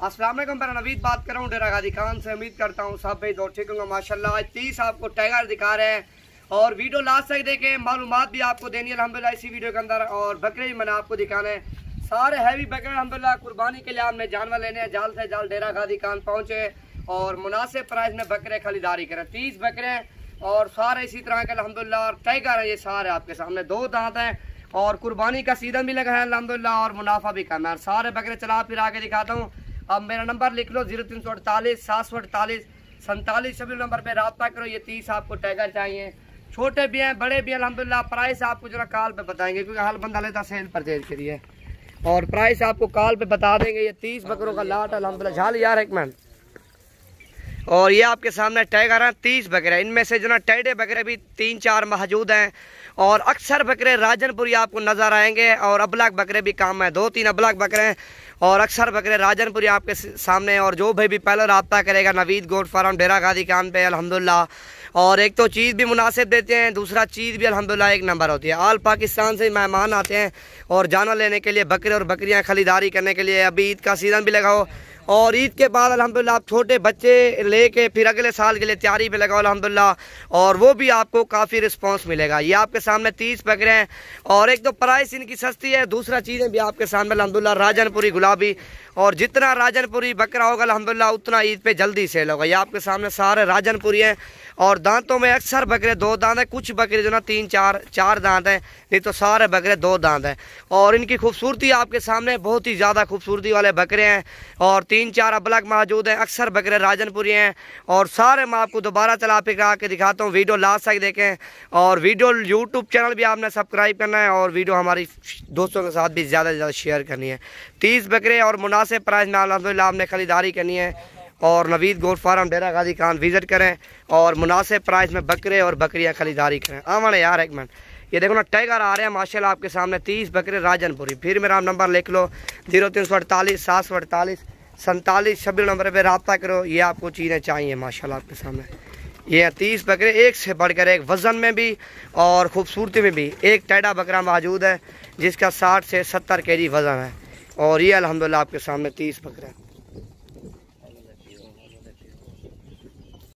अस्सलाम वालेकुम, मैं नवीद बात कर रहा हूँ डेरा गाजी खान से। उम्मीद करता हूँ सब भाई दौड़ ठीक होंगे माशाल्लाह। आज 30 आपको टाइगर दिखा रहे हैं और वीडियो लास्ट तक देखें, मालूमात भी आपको देनी है अल्हम्दुलिल्लाह इसी वीडियो के अंदर। और बकरे भी मैंने आपको दिखाना है, सारे हैवी बकरे अल्हम्दुलिल्लाह कुर्बानी के लिए हमने जानवर लेने हैं। जाल से जाल डेरा गाजी खान पहुँचे और मुनासिब प्राइस में बकरे खरीदारी करें। 30 बकरे और सारे इसी तरह के अल्हम्दुलिल्लाह। और टाइगर है ये सारे आपके सामने, 2 दांत हैं और कुर्बानी का सीजन भी लगा है अल्हम्दुलिल्लाह और मुनाफा भी कम है। सारे बकरे चला फिर आके दिखाता हूँ। अब मेरा नंबर लिख लो 0348 748 47 सभी नंबर पे रब्ता करो। ये 30 आपको टाइगर चाहिए, छोटे भी हैं बड़े भी हैं अल्हम्दुलिल्लाह। प्राइस आपको जरा कॉल पे बताएंगे क्योंकि हर बंदा लेता सेल परचेज करिए और प्राइस आपको कॉल पे बता देंगे। ये 30 बकरों का लाट अल्हम्दुलिल्लाह। झाल यार एक मिनट। और ये आपके सामने टाइगर हैं 30 बकरे, इनमें से जो ना टेढ़े बकरे भी 3-4 मौजूद हैं और अक्सर बकरे राजनपुरी आपको नज़र आएंगे और अबलग बकरे भी काम है। 2-3 अबलग बकरे हैं और अक्सर बकरे राजनपुरी आपके सामने। और जो भाई भी पहले रब्ता करेगा नवीद गोट फार्म डेरा गाजी खान पे अल्हम्दुलिल्लाह। और एक तो चीज़ भी मुनासिब देते हैं, दूसरा चीज़ भी अल्हम्दुलिल्लाह एक नंबर होती है। आल पाकिस्तान से मेहमान आते हैं और जानवर लेने के लिए, बकरे और बकरियाँ खरीदारी करने के लिए। अभी ईद का सीज़न भी लगा हो और ईद के बाद अल्हम्दुलिल्लाह आप छोटे बच्चे लेके फिर अगले साल के लिए तैयारी पे लगाओ अल्हम्दुलिल्लाह, और वो भी आपको काफ़ी रिस्पांस मिलेगा। ये आपके सामने 30 बकरे हैं और एक तो प्राइस इनकी सस्ती है, दूसरा चीज़ें भी आपके सामने अल्हम्दुलिल्लाह राजनपुरी गुलाबी। और जितना राजनपुरी बकरा होगा अल्हम्दुलिल्लाह उतना ईद पे जल्दी सेल होगा। ये आपके सामने सारे राजनपुरी हैं और दांतों में अक्सर बकरे 2 दांत हैं, कुछ बकरे जो ना 3-4 दांत हैं, नहीं तो सारे बकरे 2 दांत हैं। और इनकी खूबसूरती आपके सामने बहुत ही ज़्यादा खूबसूरती वाले बकरे हैं और 3-4 अबलग मौजूद हैं। अक्सर बकरे राजनपुरी हैं और सारे मैं आपको दोबारा चला फिर के दिखाता हूँ। वीडियो लास्ट तक देखें और वीडियो यूट्यूब चैनल भी आपने सब्सक्राइब करना है और वीडियो हमारी दोस्तों के साथ भी ज़्यादा से ज़्यादा शेयर करनी है। 30 बकरे और मुनासिब प्राइस में अल्हम्दुलिल्लाह आपने खरीदारी करनी है और नवीद गोट फार्म डेरा गाजी खान विजिट करें और मुनासिब प्राइस में बकरे और बकरियां खरीदारी करें। आवाने यार एक मिनट। ये देखो ना टाइगर आ रहे हैं माशाल्लाह आपके सामने 30 बकरे राजनपुरी। फिर मेरा नंबर लिख लो 0348 748 47 सभी नंबर पे रब्ता करो। ये आपको चीज़ें चाहिए माशाल्लाह आपके सामने। ये 30 बकरे एक से बढ़कर एक, वज़न में भी और ख़ूबसूरती में भी। एक टेढ़ा बकरा मौजूद है जिसका 60 से 70 kg वज़न है और ये अल्हम्दुलिल्लाह आपके सामने 30 बकरे।